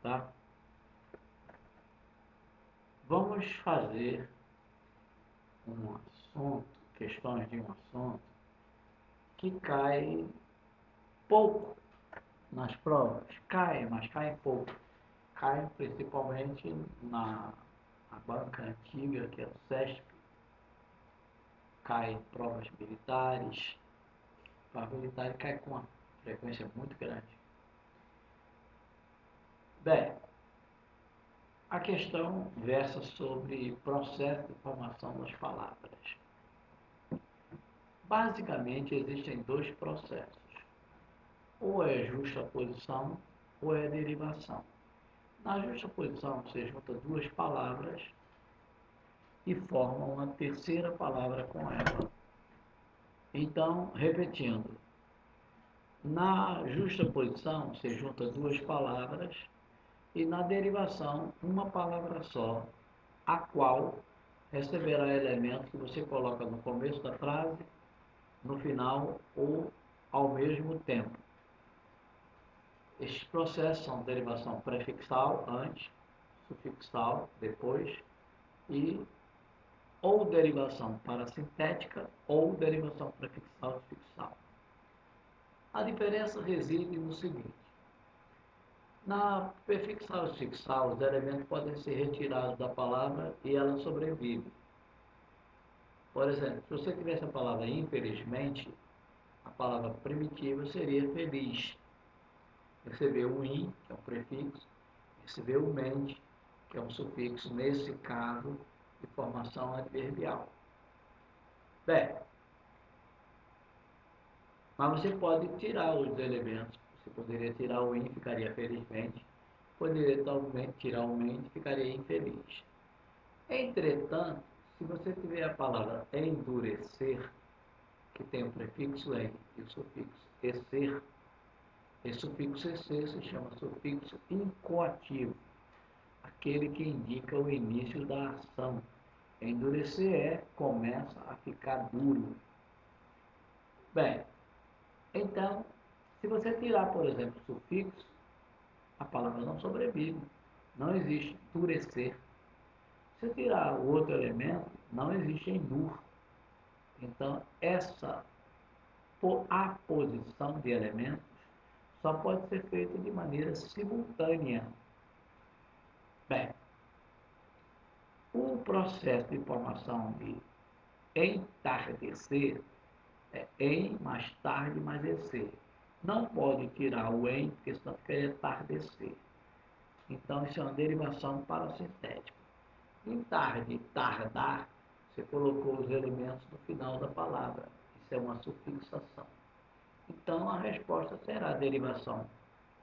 tá? Vamos fazer um assunto, questões de um assunto que cai pouco nas provas. Cai, mas cai pouco. Cai principalmente na banca antiga, que é o CESP. Cai em provas militares. Prova militar cai com uma frequência muito grande. Bem, a questão versa sobre processo de formação das palavras. Basicamente, existem dois processos. Ou é justaposição ou é derivação. Na justaposição, você junta duas palavras e forma uma terceira palavra com ela. Então, repetindo, na justaposição, você junta duas palavras e na derivação, uma palavra só, a qual receberá elementos que você coloca no começo da frase, no final ou ao mesmo tempo. Estes processos são derivação prefixal, antes, sufixal, depois, e ou derivação parasintética ou derivação prefixal sufixal. A diferença reside no seguinte: na prefixal e sufixal, os elementos podem ser retirados da palavra e ela sobrevive. Por exemplo, se você tivesse a palavra infelizmente, a palavra primitiva seria feliz. Recebeu o in, que é um prefixo, recebeu o mente, que é um sufixo, nesse caso, de formação adverbial. Bem, mas você pode tirar os elementos. Você poderia tirar o in, ficaria felizmente. Poderia talvez tirar o mente, ficaria infeliz. Entretanto, se você tiver a palavra endurecer, que tem o prefixo em e o sufixo ecer, esse sufixo ecer se chama sufixo incoativo, aquele que indica o início da ação. Endurecer começa a ficar duro. Bem, então, se você tirar, por exemplo, o sufixo, a palavra não sobrevive. Não existe endurecer. Se tirar o outro elemento, não existe endur. Então, essa aposição de elementos só pode ser feita de maneira simultânea. Bem, o processo de formação de entardecer é em mais tarde mais ecer. Não pode tirar o em, porque senão ficaria tardecer. Então, isso é uma derivação parasintética. Em tarde, tardar, você colocou os elementos no final da palavra. Isso é uma sufixação. Então, a resposta será derivação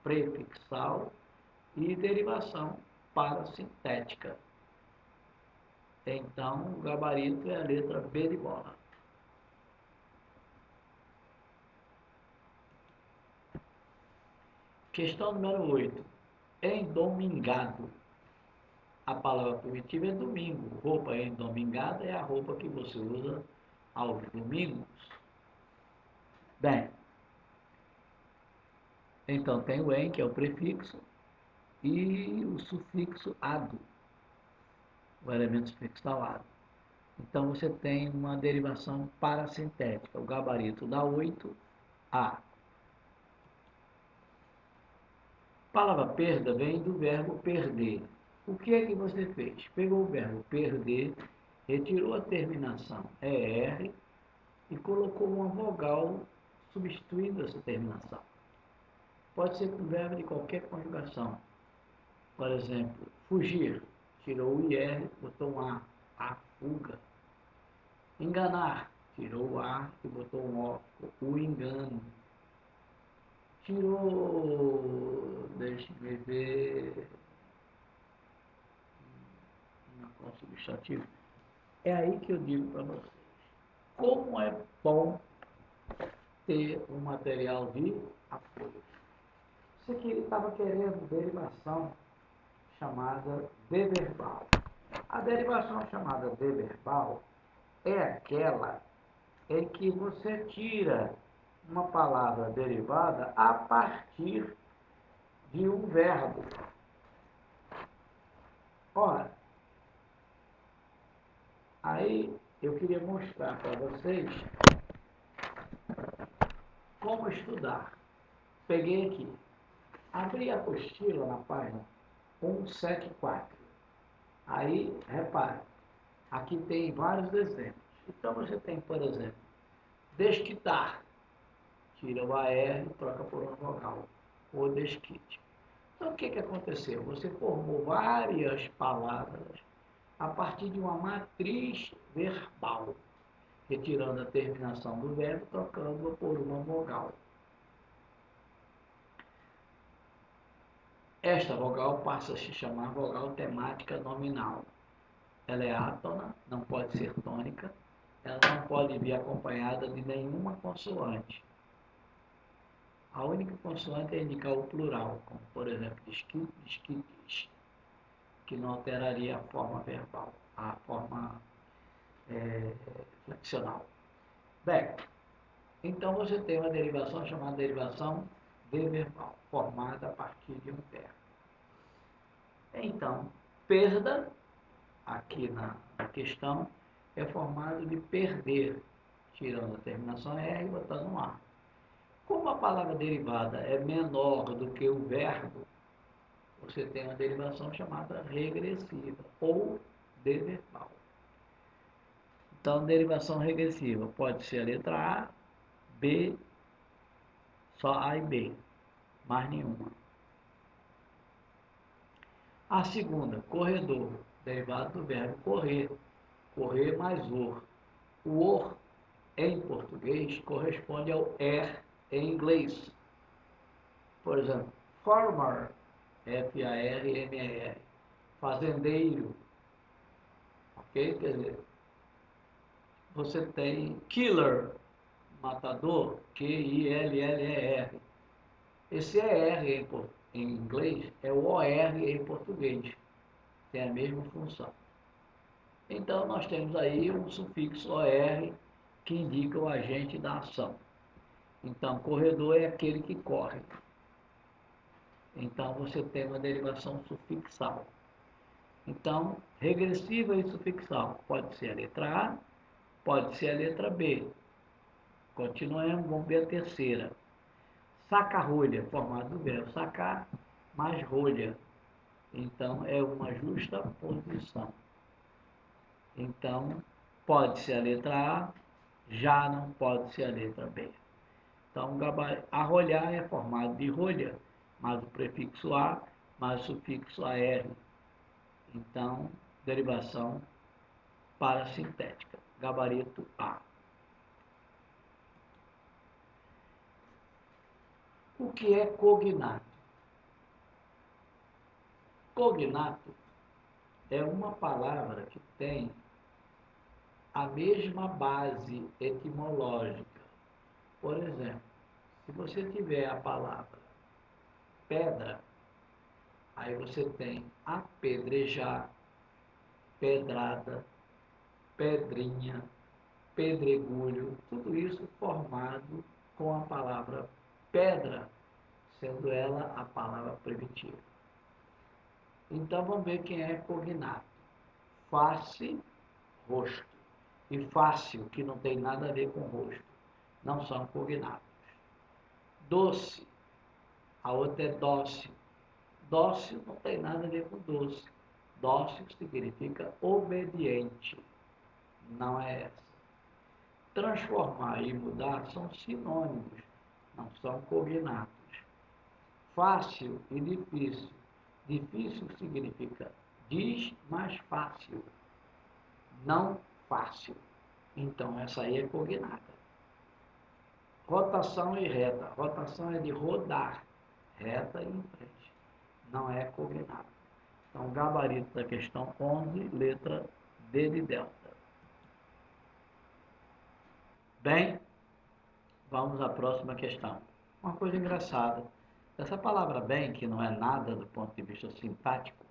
prefixal e derivação parasintética. Então, o gabarito é a letra B de bola. Questão número 8. Endomingado. A palavra primitiva é domingo. Roupa endomingada é a roupa que você usa aos domingos. Bem, então tem o em, que é o prefixo, e o sufixo ado, o elemento sufixal ado. Então você tem uma derivação parasintética. O gabarito dá 8, A. A palavra perda vem do verbo perder. O que é que você fez? Pegou o verbo perder, retirou a terminação ER e colocou uma vogal substituindo essa terminação. Pode ser com verbo de qualquer conjugação. Por exemplo, fugir. Tirou o IR, botou um A fuga. Enganar. Tirou o A e botou um O engano. Tirou, deixe-me ver, qual substantivo. É aí que eu digo para vocês. Como é bom ter um material de apoio. Isso aqui ele estava querendo derivação chamada deverbal. A derivação chamada deverbal é aquela em que você tira uma palavra derivada a partir de um verbo. eu queria mostrar para vocês como estudar. Peguei aqui, abri a apostila na página 174. Aí, repare, aqui tem vários exemplos. Então, você tem, por exemplo, desquitar. Tira o AR e troca por uma vogal. O desquite. Então, o que aconteceu? Você formou várias palavras a partir de uma matriz verbal, retirando a terminação do verbo, trocando-a por uma vogal. Esta vogal passa a se chamar vogal temática nominal. Ela é átona, não pode ser tônica, ela não pode vir acompanhada de nenhuma consoante. A única consoante é indicar o plural, como por exemplo, desquite, desquites, que não alteraria a forma verbal, a forma flexional. Bem, então você tem uma derivação chamada derivação de-verbal, formada a partir de um verbo. Então, perda, aqui na questão, é formado de perder, tirando a terminação R e botando um A. Como a palavra derivada é menor do que o verbo, você tem uma derivação chamada regressiva ou de-verbal. Então, derivação regressiva pode ser a letra A, B, só A e B, mais nenhuma. A segunda, corredor, derivado do verbo correr, correr mais or. O or, em português, corresponde ao em inglês. Por exemplo, farmer, F-A-R-M-E-R, fazendeiro, ok? Quer dizer, você tem killer, matador, Q-I-L-L-E-R. Esse ER em inglês é o OR em português, tem a mesma função. Então, nós temos aí um sufixo OR que indica o agente da ação. Então, corredor é aquele que corre. Então, você tem uma derivação sufixal. Então, regressiva e sufixal. Pode ser a letra A, pode ser a letra B. Continuamos, vamos ver a terceira. Saca-rolha, formado do verbo sacar, mais rolha. Então, é uma justa posição. Então, pode ser a letra A, já não pode ser a letra B. Então, arrolhar é formado de rolha, mais o prefixo A, mais o sufixo AR. Então, derivação parasintética, gabarito A. O que é cognato? Cognato é uma palavra que tem a mesma base etimológica. Por exemplo, se você tiver a palavra pedra, aí você tem apedrejar, pedrada, pedrinha, pedregulho, tudo isso formado com a palavra pedra, sendo ela a palavra primitiva. Então vamos ver quem é cognato. Face, rosto. E fácil, que não tem nada a ver com rosto. Não são cognatos. Doce. A outra é dócil. Dócil não tem nada a ver com doce. Dócil significa obediente. Não é essa. Transformar e mudar são sinônimos, não são cognatos. Fácil e difícil. Difícil significa diz mais fácil, não fácil. Então, essa aí é cognata. Rotação e reta. Rotação é de rodar, reta e em frente. Não é cognata. Então, gabarito da questão 11, letra D de delta. Bem, vamos à próxima questão. Uma coisa engraçada. Essa palavra bem, que não é nada do ponto de vista sintático,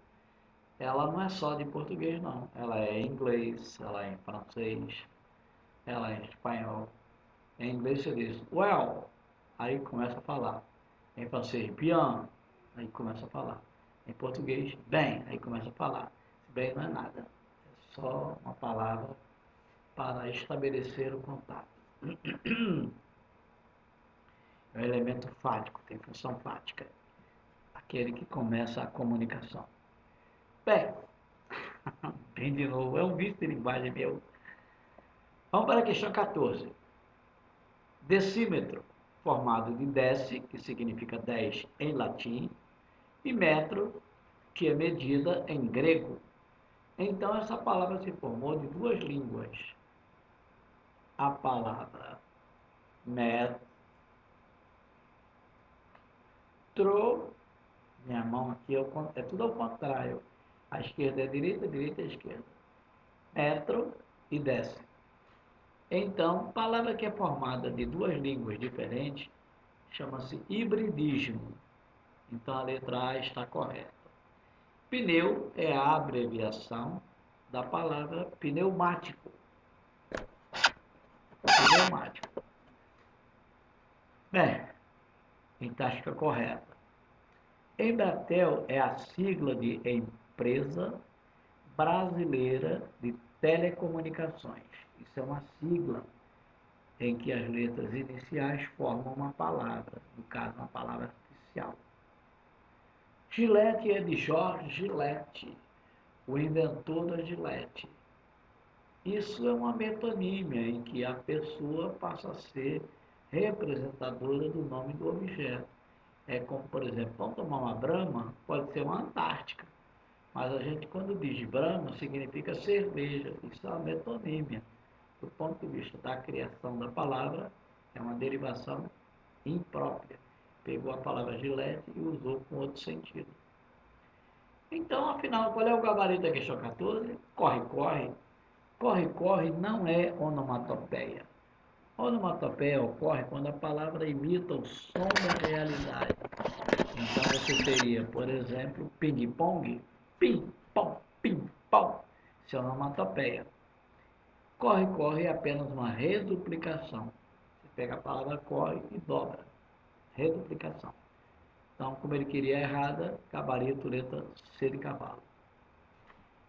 ela não é só de português, não. Ela é em inglês, ela é em francês, ela é em espanhol. Em inglês você diz well, aí começa a falar. Em francês, bien, aí começa a falar. Em português, bem, aí começa a falar. Bem não é nada. É só uma palavra para estabelecer o contato. É um elemento fático, tem função fática. Aquele que começa a comunicação. Bem, bem de novo, é um vício de linguagem meu. Vamos para a questão 14. Decímetro, formado de deci, que significa 10 em latim, e metro, que é medida em grego. Então, essa palavra se formou de duas línguas. A palavra metro, minha mão aqui é tudo ao contrário. A esquerda é a direita é a esquerda. Metro e décimo. Então, palavra que é formada de duas línguas diferentes chama-se hibridismo. Então, a letra A está correta. Pneu é a abreviação da palavra pneumático. Pneumático. Bem, então está correta. Embratel é a sigla de Empresa Brasileira de Telecomunicações. Isso é uma sigla em que as letras iniciais formam uma palavra, no caso, uma palavra artificial. Gillette é de George Gillette, o inventor da Gillette. Isso é uma metonímia em que a pessoa passa a ser representadora do nome do objeto. É como, por exemplo, vamos tomar uma Brahma, pode ser uma Antártica. Mas a gente, quando diz Brahma, significa cerveja. Isso é uma metonímia. Do ponto de vista da criação da palavra, é uma derivação imprópria. Pegou a palavra Gillette e usou com outro sentido. Então, afinal, qual é o gabarito da questão 14? Corre, corre. Corre, corre não é onomatopeia. Onomatopeia ocorre quando a palavra imita o som da realidade. Então, você teria, por exemplo, ping-pong, ping-pong, ping-pong. Isso é onomatopeia. Corre, corre é apenas uma reduplicação. Você pega a palavra corre e dobra. Reduplicação. Então, como ele queria errada, gabarito, letra C de cavalo.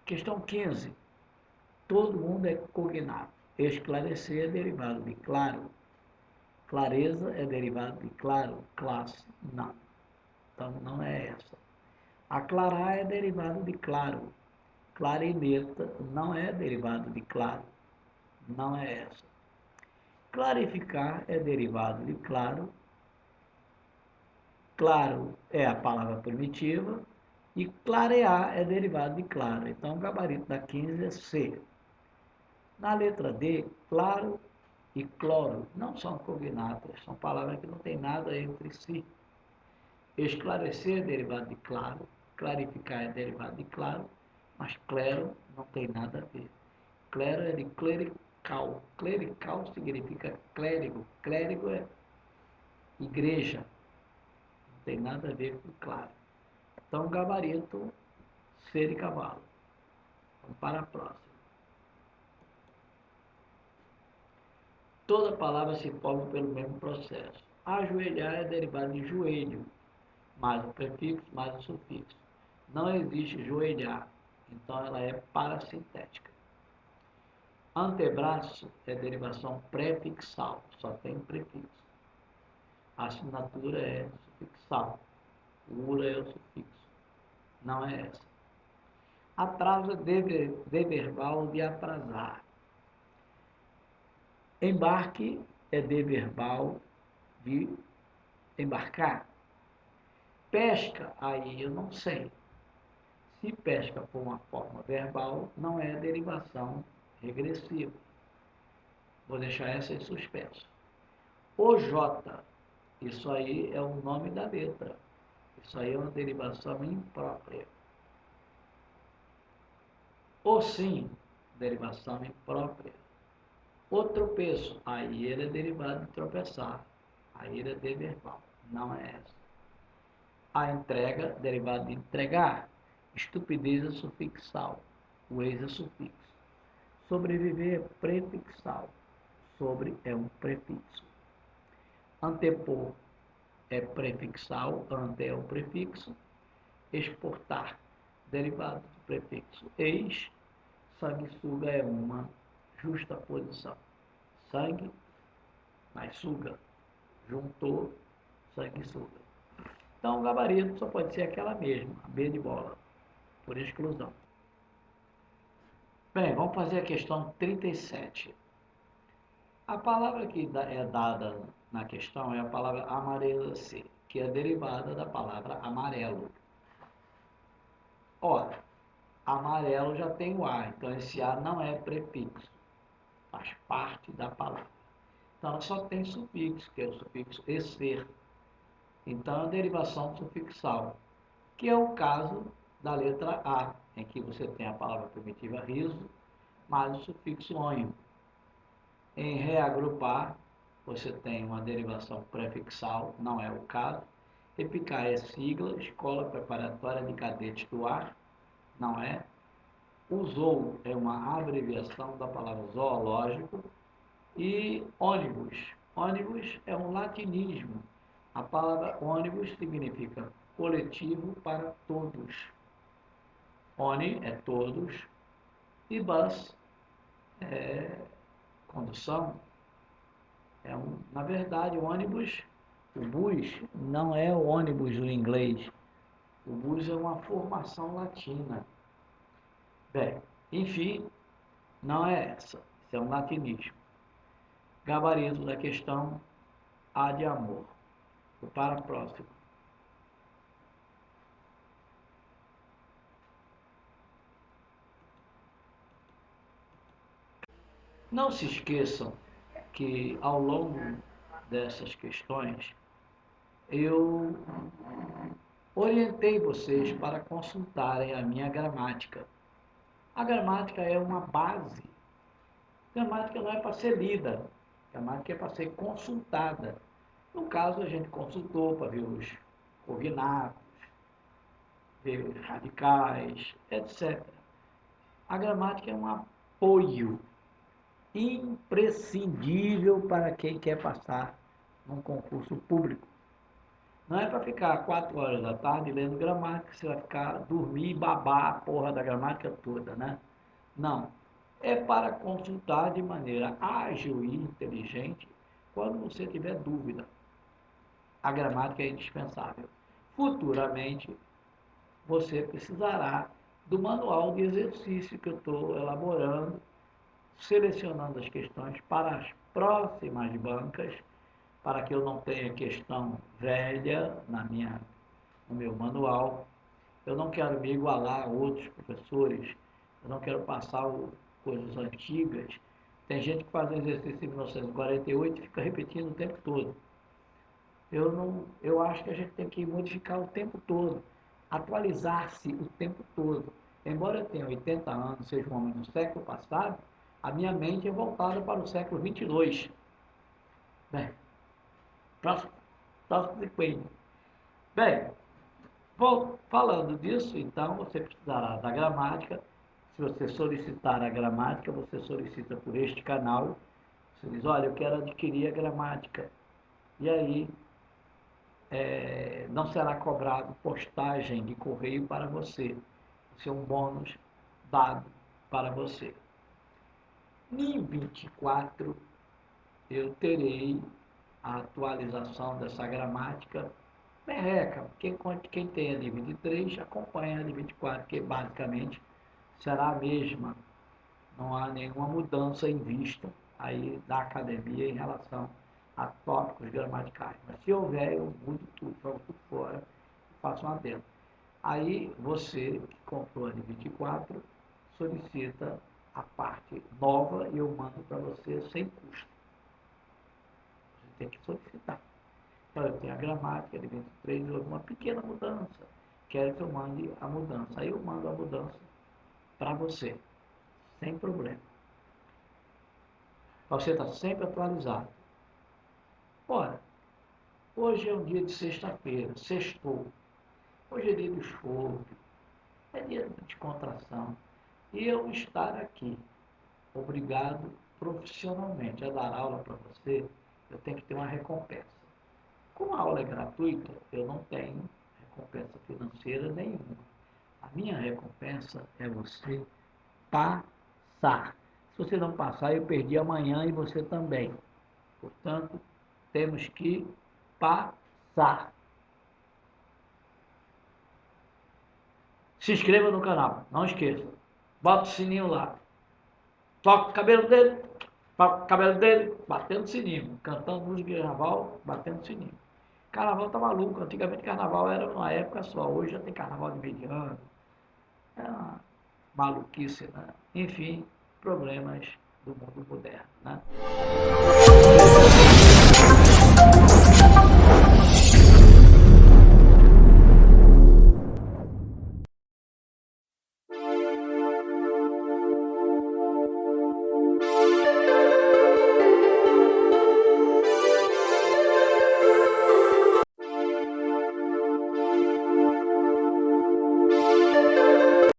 Questão 15. Todo mundo é cognato. Esclarecer é derivado de claro. Clareza é derivado de claro. Classe, não. Então, não é essa. Aclarar é derivado de claro. Clarineta não é derivado de claro. Não é essa. Clarificar é derivado de claro. Claro é a palavra primitiva. E clarear é derivado de claro. Então, o gabarito da 15 é C. Na letra D, claro e cloro não são cognatas, são palavras que não têm nada entre si. Esclarecer é derivado de claro, clarificar é derivado de claro, mas clero não tem nada a ver. Clero é de clerical. Clerical significa clérigo. Clérigo é igreja. Não tem nada a ver com claro. Então, gabarito, C de cavalo. Vamos para a próxima. Toda palavra se forma pelo mesmo processo. Ajoelhar é derivado de joelho, mais o prefixo, mais o sufixo. Não existe joelhar, então ela é parasintética. Antebraço é derivação prefixal, só tem prefixo. A assinatura é sufixal, o ura é o sufixo, não é essa. Atraso é deverbal de atrasar. Embarque é deverbal de embarcar. Pesca, aí eu não sei. Se pesca for uma forma verbal, não é derivação regressiva. Vou deixar essa em suspenso. O J, isso aí é o nome da letra. Isso aí é uma derivação imprópria. O sim, derivação imprópria. O tropeço, aí ele é derivado de tropeçar. Aí ele é deverbal, não é essa. A entrega, derivado de entregar. Estupidez é sufixal. O ex é sufixo. Sobreviver é prefixal. Sobre é um prefixo. Antepor é prefixal. Ante é o prefixo. Exportar, derivado do prefixo ex. Sanguessuga é uma justaposição. Sangue mais suga. Juntou, sanguessuga. Então, o gabarito só pode ser aquela mesma, a B de bola, por exclusão. Bem, vamos fazer a questão 37. A palavra que é dada na questão é a palavra amarela-se, que é derivada da palavra amarelo. Ora, amarelo já tem o A, então esse A não é prefixo, faz parte da palavra. Então, ela só tem sufixo, que é o sufixo -ser. Então, a derivação sufixal, que é o caso da letra A, em que você tem a palavra primitiva riso, mais o sufixo ônio. Em reagrupar, você tem uma derivação prefixal, não é o caso. EPICAR é sigla, Escola Preparatória de Cadetes do Ar, não é. Usou é uma abreviação da palavra zoológico. E ônibus. Ônibus é um latinismo. A palavra ônibus significa coletivo para todos. Oni é todos e bus é condução. Na verdade, o ônibus, o bus, não é o ônibus no inglês. O bus é uma formação latina. Bem, enfim, não é essa. Isso é um latinismo. Gabarito da questão A de amor. Para a próxima. Não se esqueçam que ao longo dessas questões eu orientei vocês para consultarem a minha gramática. A gramática é uma base. A gramática não é para ser lida, a gramática é para ser consultada. No caso, a gente consultou para ver os cognatos, ver os radicais, etc. A gramática é um apoio imprescindível para quem quer passar num concurso público. Não é para ficar 4 horas da tarde lendo gramática, você vai ficar, dormir e babar a porra da gramática toda, né? Não. É para consultar de maneira ágil e inteligente quando você tiver dúvida. A gramática é indispensável. Futuramente, você precisará do manual de exercício que eu estou elaborando, selecionando as questões para as próximas bancas, para que eu não tenha questão velha no meu manual. Eu não quero me igualar a outros professores, eu não quero passar coisas antigas. Tem gente que faz exercício em 1948 e fica repetindo o tempo todo. Eu acho que a gente tem que modificar o tempo todo, atualizar-se o tempo todo. Embora eu tenha 80 anos, seja um homem do século passado, a minha mente é voltada para o século 22. Bem, próximo sequência. Bem, falando disso, então, você precisará da gramática. Se você solicitar a gramática, você solicita por este canal. Você diz, olha, eu quero adquirir a gramática. E aí, não será cobrado postagem de correio para você. Isso é um bônus dado para você. Em 24, eu terei a atualização dessa gramática merreca. Quem tem a de 23 acompanha a de 24, que basicamente será a mesma. Não há nenhuma mudança em vista aí da academia em relação a tópicos gramaticais. Mas se houver, eu mudo tudo, jogo tudo fora e faço uma adendo. Aí você que comprou a de 24 solicita a parte nova e eu mando para você sem custo. Você tem que solicitar. Então, eu tenho a gramática de 23, houve uma pequena mudança. Quero que eu mande a mudança. Aí eu mando a mudança para você, sem problema. Você está sempre atualizado. Ora, hoje é um dia de sexta-feira, sextou. Hoje é dia do choro, é dia de descontração. E eu estar aqui, obrigado profissionalmente a dar aula para você, eu tenho que ter uma recompensa. Como a aula é gratuita, eu não tenho recompensa financeira nenhuma. A minha recompensa é você passar. Se você não passar, eu perdi amanhã e você também. Portanto, temos que passar. Se inscreva no canal, não esqueça. Bota o sininho lá. Toca o cabelo dele, toca o cabelo dele, batendo sininho. Cantando música de carnaval, batendo sininho. Carnaval tá maluco. Antigamente carnaval era uma época só. Hoje já tem carnaval de mediano. É uma maluquice, né? Enfim, problemas do mundo moderno, né?